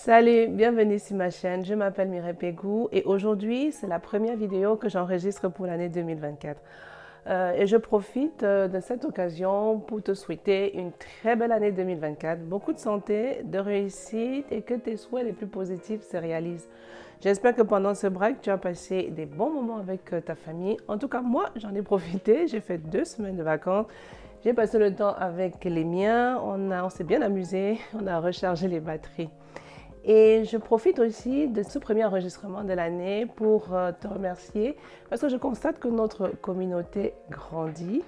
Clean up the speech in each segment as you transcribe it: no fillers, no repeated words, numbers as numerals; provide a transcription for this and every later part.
Salut, bienvenue sur ma chaîne, je m'appelle Mireille Pégou et aujourd'hui c'est la première vidéo que j'enregistre pour l'année 2024. Et je profite de cette occasion pour te souhaiter une très belle année 2024, beaucoup de santé, de réussite et que tes souhaits les plus positifs se réalisent. J'espère que pendant ce break, tu as passé des bons moments avec ta famille. En tout cas, moi, j'en ai profité, j'ai fait 2 semaines de vacances. J'ai passé le temps avec les miens, on s'est bien amusé, on a rechargé les batteries. Et je profite aussi de ce premier enregistrement de l'année pour te remercier parce que je constate que notre communauté grandit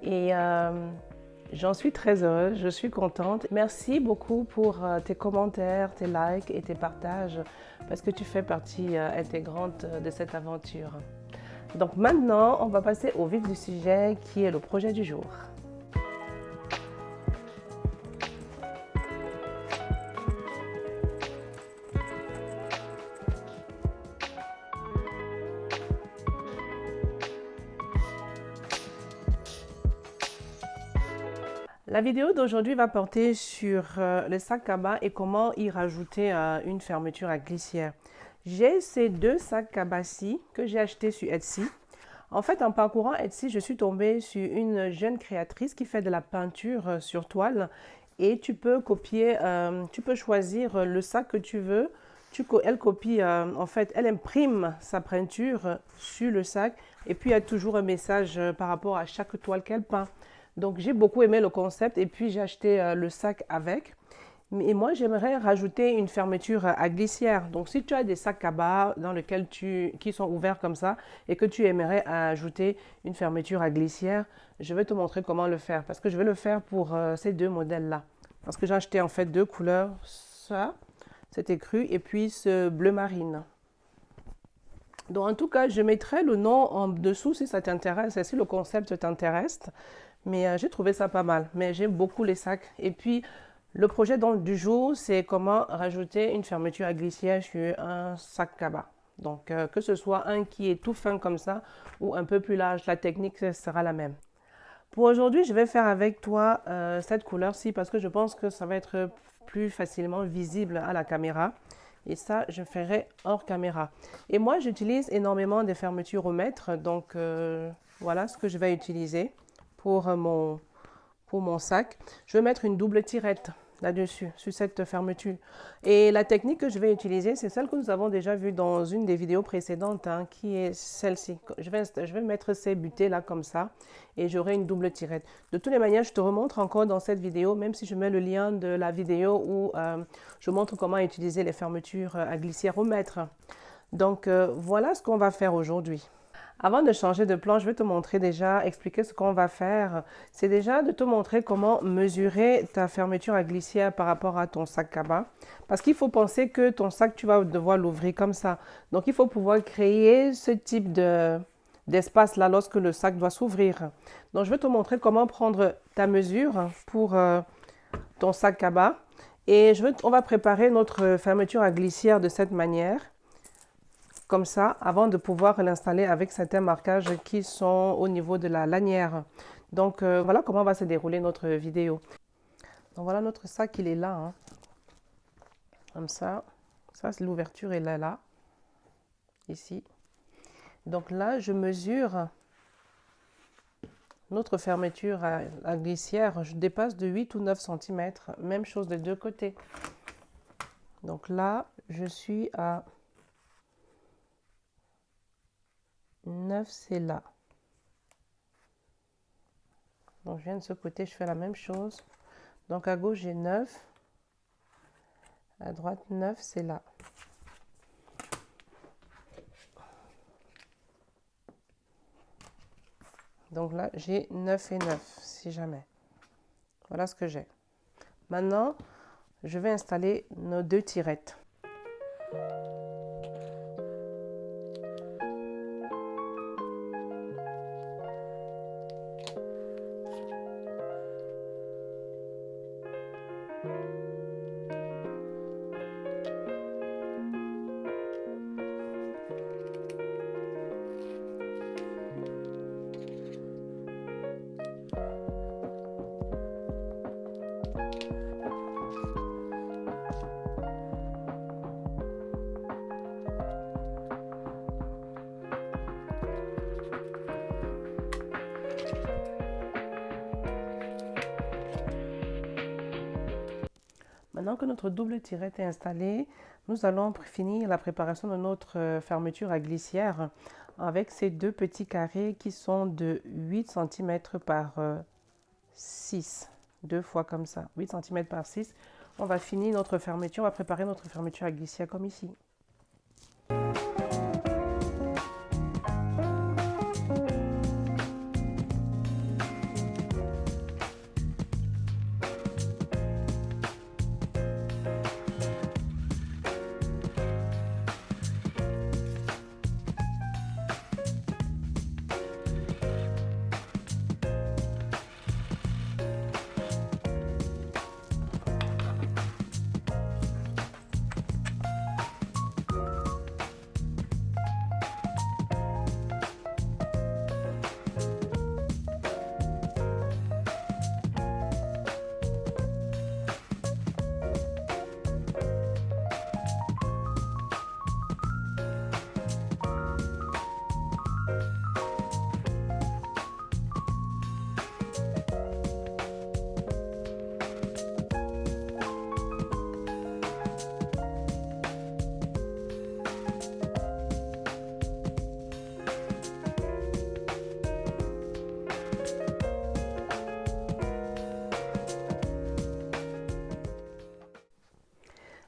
et j'en suis très heureuse, je suis contente. Merci beaucoup pour tes commentaires, tes likes et tes partages parce que tu fais partie intégrante de cette aventure. Donc maintenant, on va passer au vif du sujet qui est le projet du jour. La vidéo d'aujourd'hui va porter sur le sac à bas et comment y rajouter une fermeture à glissière. J'ai ces deux sacs à bas-ci que j'ai achetés sur Etsy. En fait, en parcourant Etsy, je suis tombée sur une jeune créatrice qui fait de la peinture sur toile et tu peux copier, tu peux choisir le sac que tu veux. Elle copie, en fait, elle imprime sa peinture sur le sac et puis il y a toujours un message par rapport à chaque toile qu'elle peint. Donc, j'ai beaucoup aimé le concept et puis j'ai acheté le sac avec. Et moi, j'aimerais rajouter une fermeture à glissière. Donc, si tu as des sacs à bas dans lesquels qui sont ouverts comme ça et que tu aimerais ajouter une fermeture à glissière, je vais te montrer comment le faire parce que je vais le faire pour ces deux modèles-là. Parce que j'ai acheté en fait deux couleurs, ça, cet écru et puis ce bleu marine. Donc, en tout cas, je mettrai le nom en dessous si ça t'intéresse et si le concept t'intéresse. Mais j'ai trouvé ça pas mal. Mais j'aime beaucoup les sacs. Et puis, le projet du jour, c'est comment rajouter une fermeture à glissière sur un sac à bas. Donc, que ce soit un qui est tout fin comme ça ou un peu plus large, la technique sera la même. Pour aujourd'hui, je vais faire avec toi cette couleur-ci parce que je pense que ça va être plus facilement visible à la caméra. Et ça, je ferai hors caméra. Et moi, j'utilise énormément des fermetures au mètre. Donc, voilà ce que je vais utiliser pour mon sac. Je vais mettre une double tirette là-dessus, sur cette fermeture. Et la technique que je vais utiliser, c'est celle que nous avons déjà vue dans une des vidéos précédentes, hein, qui est celle-ci. Je vais mettre ces butées là comme ça et j'aurai une double tirette. De toutes les manières, je te remontre encore dans cette vidéo, même si je mets le lien de la vidéo où je montre comment utiliser les fermetures à glissière au mètre. Donc, voilà ce qu'on va faire aujourd'hui. Avant de changer de plan, je vais te montrer déjà, expliquer ce qu'on va faire. C'est déjà de te montrer comment mesurer ta fermeture à glissière par rapport à ton sac à bas. Parce qu'il faut penser que ton sac, tu vas devoir l'ouvrir comme ça. Donc, il faut pouvoir créer ce type d'espace là lorsque le sac doit s'ouvrir. Donc, je vais te montrer comment prendre ta mesure pour ton sac à bas. Et on va préparer notre fermeture à glissière de cette manière. Comme ça, avant de pouvoir l'installer avec certains marquages qui sont au niveau de la lanière. Donc, voilà comment va se dérouler notre vidéo. Donc, voilà notre sac, il est là. Hein. Comme ça. Ça, l'ouverture est là, ici. Donc là, je mesure notre fermeture à glissière. Je dépasse de 8 ou 9 cm. Même chose des deux côtés. Donc là, je suis à 9, c'est là. Donc, je viens de ce côté, je fais la même chose. Donc, à gauche, j'ai 9. À droite, 9, c'est là. Donc là, j'ai 9 et 9, si jamais. Voilà ce que j'ai. Maintenant, je vais installer nos deux tirettes. Maintenant que notre double tirette est installée, nous allons finir la préparation de notre fermeture à glissière avec ces deux petits carrés qui sont de 8 cm par 6. Deux fois comme ça, 8 cm par 6. On va finir notre fermeture, on va préparer notre fermeture à glissière comme ici.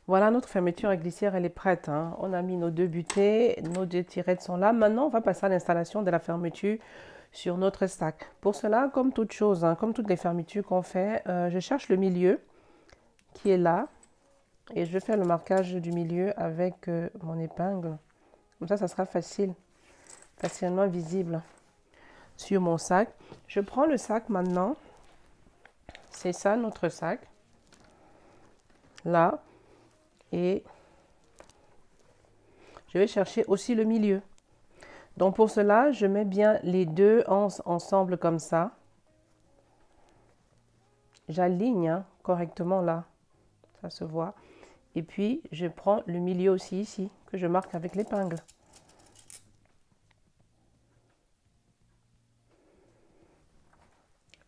Voilà, notre fermeture à glissière, elle est prête, hein. On a mis nos deux butées, nos deux tirettes sont là. Maintenant, on va passer à l'installation de la fermeture sur notre sac. Pour cela, comme toute chose, hein, comme toutes les fermetures qu'on fait, je cherche le milieu qui est là. Et je vais faire le marquage du milieu avec mon épingle. Comme ça sera facilement visible sur mon sac. Je prends le sac maintenant. C'est ça, notre sac. Là. Et je vais chercher aussi le milieu. Donc pour cela, je mets bien les deux ensemble comme ça. J'aligne correctement là, ça se voit. Et puis je prends le milieu aussi ici, que je marque avec l'épingle.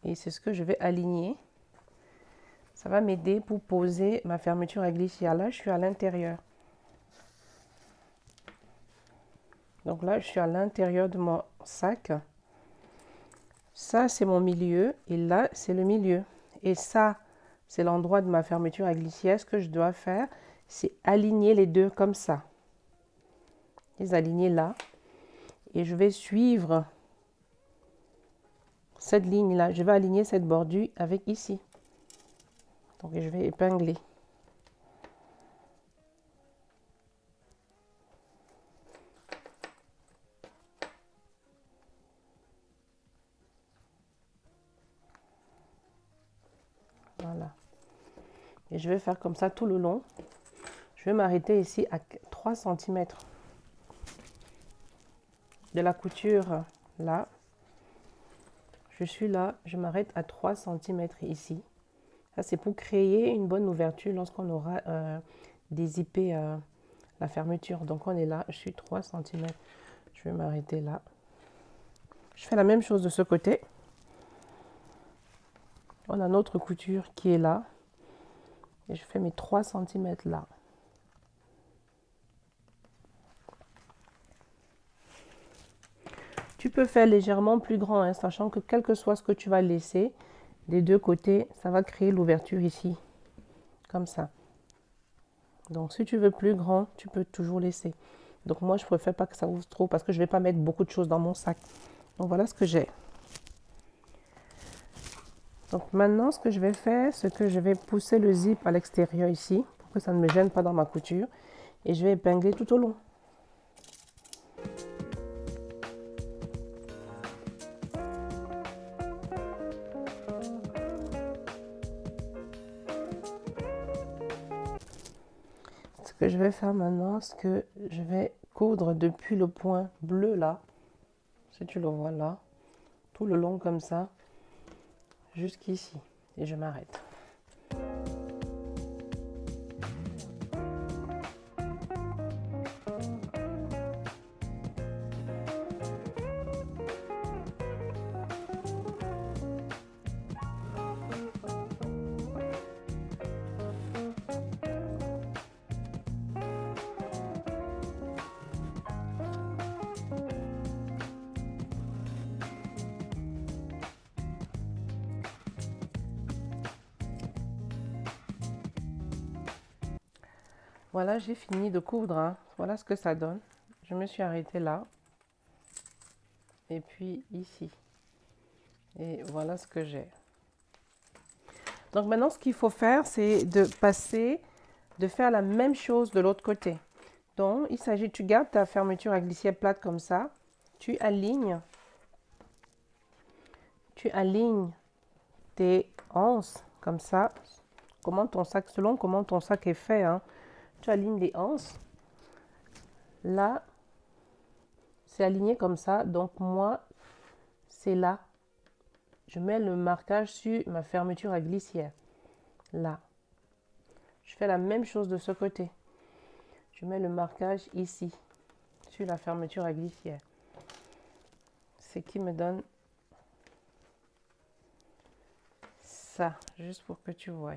Et c'est ce que je vais aligner. Ça va m'aider pour poser ma fermeture à glissière. Là, je suis à l'intérieur. Donc là, je suis à l'intérieur de mon sac. Ça, c'est mon milieu. Et là, c'est le milieu. Et ça, c'est l'endroit de ma fermeture à glissière. Ce que je dois faire, c'est aligner les deux comme ça. Les aligner là. Et je vais suivre cette ligne-là. Je vais aligner cette bordure avec ici. Donc, je vais épingler. Voilà. Et je vais faire comme ça tout le long. Je vais m'arrêter ici à 3 cm de la couture là. Je suis là, je m'arrête à 3 cm ici. Ça, c'est pour créer une bonne ouverture lorsqu'on aura dézippé la fermeture. Donc, on est là, je suis 3 cm. Je vais m'arrêter là. Je fais la même chose de ce côté. On a notre couture qui est là. Et je fais mes 3 cm là. Tu peux faire légèrement plus grand, hein, sachant que quel que soit ce que tu vas laisser, des deux côtés, ça va créer l'ouverture ici. Comme ça. Donc, si tu veux plus grand, tu peux toujours laisser. Donc, moi, je préfère pas que ça ouvre trop parce que je ne vais pas mettre beaucoup de choses dans mon sac. Donc, voilà ce que j'ai. Donc, maintenant, ce que je vais faire, c'est que je vais pousser le zip à l'extérieur ici pour que ça ne me gêne pas dans ma couture. Et je vais épingler tout au long. Ce que je vais faire maintenant, c'est que je vais coudre depuis le point bleu là, si tu le vois là, tout le long comme ça, jusqu'ici. Et je m'arrête. Voilà, j'ai fini de coudre, hein. Voilà ce que ça donne. Je me suis arrêtée là. Et puis ici. Et voilà ce que j'ai. Donc maintenant, ce qu'il faut faire, c'est de faire la même chose de l'autre côté. Donc, il s'agit, tu gardes ta fermeture à glissière plate comme ça. Tu alignes tes anses comme ça. Selon comment ton sac est fait, hein. Tu alignes les anses. Là, c'est aligné comme ça. Donc, moi, c'est là. Je mets le marquage sur ma fermeture à glissière. Là. Je fais la même chose de ce côté. Je mets le marquage ici, sur la fermeture à glissière. Ce qui me donne ça, juste pour que tu vois.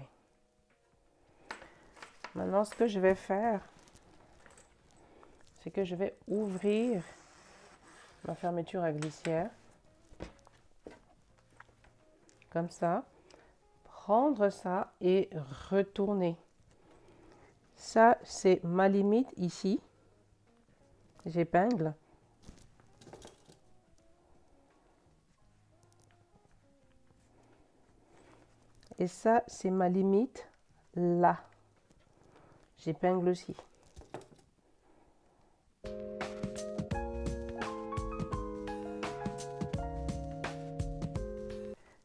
Maintenant, ce que je vais faire, c'est que je vais ouvrir ma fermeture à glissière. Comme ça. Prendre ça et retourner. Ça, c'est ma limite ici. J'épingle. Et ça, c'est ma limite là. J'épingle aussi.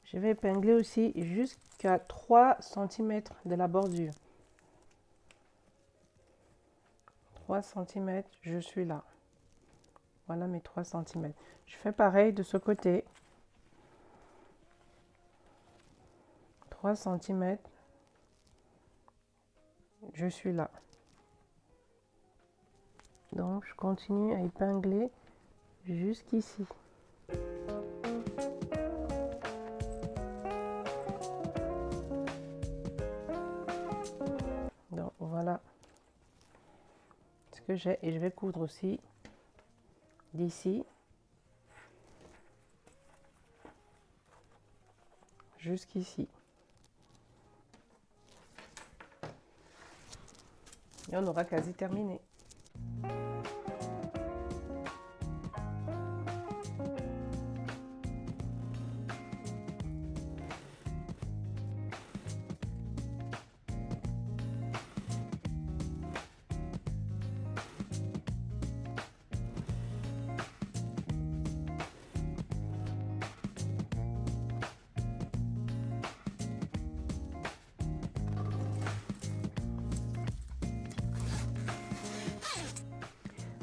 Je vais épingler aussi jusqu'à 3 cm de la bordure. 3 cm, je suis là. Voilà mes 3 cm. Je fais pareil de ce côté. 3 cm. Je suis là. Donc, je continue à épingler jusqu'ici. Donc, voilà ce que j'ai. Et je vais coudre aussi d'ici jusqu'ici. Et on aura quasi terminé.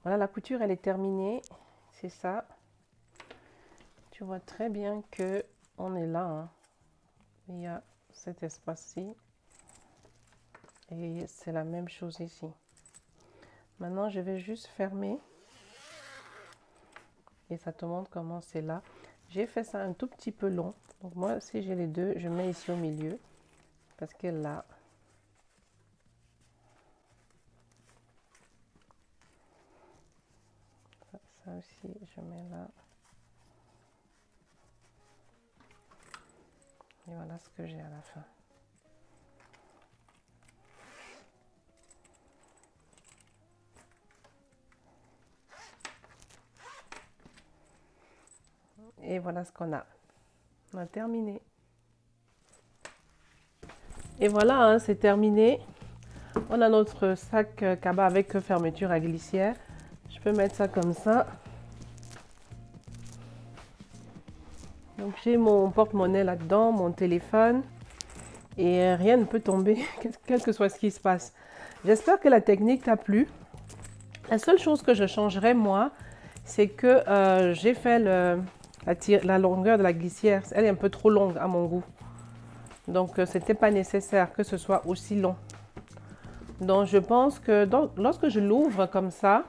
Voilà, la couture, elle est terminée. C'est ça. Tu vois très bien que on est là, hein. Il y a cet espace-ci. Et c'est la même chose ici. Maintenant, je vais juste fermer. Et ça te montre comment c'est là. J'ai fait ça un tout petit peu long. Donc moi, si j'ai les deux, je mets ici au milieu. Parce que là, ça aussi, je mets là. Et voilà ce que j'ai à la fin. Et voilà ce qu'on a. On a terminé. Et voilà, hein, c'est terminé. On a notre sac cabas avec fermeture à glissière. Je peux mettre ça comme ça. Donc j'ai mon porte-monnaie là-dedans, mon téléphone. Et rien ne peut tomber, quel que soit ce qui se passe. J'espère que la technique t'a plu. La seule chose que je changerais, moi, c'est que j'ai fait la longueur de la glissière. Elle est un peu trop longue à mon goût. Donc, ce n'était pas nécessaire que ce soit aussi long. Donc, je pense que lorsque je l'ouvre comme ça,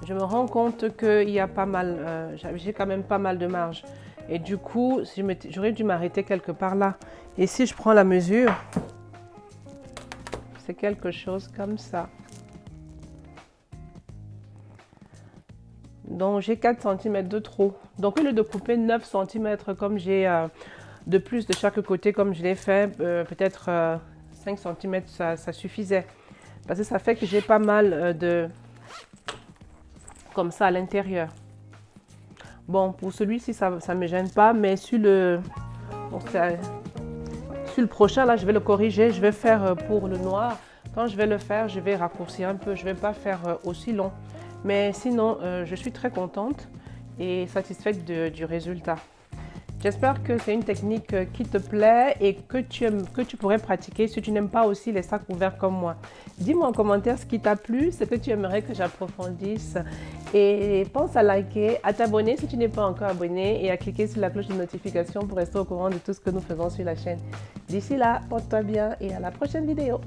je me rends compte qu'il y a pas mal, j'ai quand même pas mal de marge. Et du coup, j'aurais dû m'arrêter quelque part là. Et si je prends la mesure, c'est quelque chose comme ça. Donc, j'ai 4 cm de trop. Donc, au lieu de couper 9 cm comme j'ai de plus de chaque côté, comme je l'ai fait, peut-être 5 cm, ça suffisait. Parce que ça fait que j'ai pas mal comme ça à l'intérieur. Bon, pour celui-ci, ça ne me gêne pas, mais sur le prochain, là, je vais le corriger. Je vais faire pour le noir. Quand je vais le faire, je vais raccourcir un peu. Je ne vais pas faire aussi long. Mais sinon, je suis très contente et satisfaite du résultat. J'espère que c'est une technique qui te plaît et que tu pourrais pratiquer si tu n'aimes pas aussi les sacs ouverts comme moi. Dis-moi en commentaire ce qui t'a plu, ce que tu aimerais que j'approfondisse. Et pense à liker, à t'abonner si tu n'es pas encore abonné et à cliquer sur la cloche de notification pour rester au courant de tout ce que nous faisons sur la chaîne. D'ici là, porte-toi bien et à la prochaine vidéo.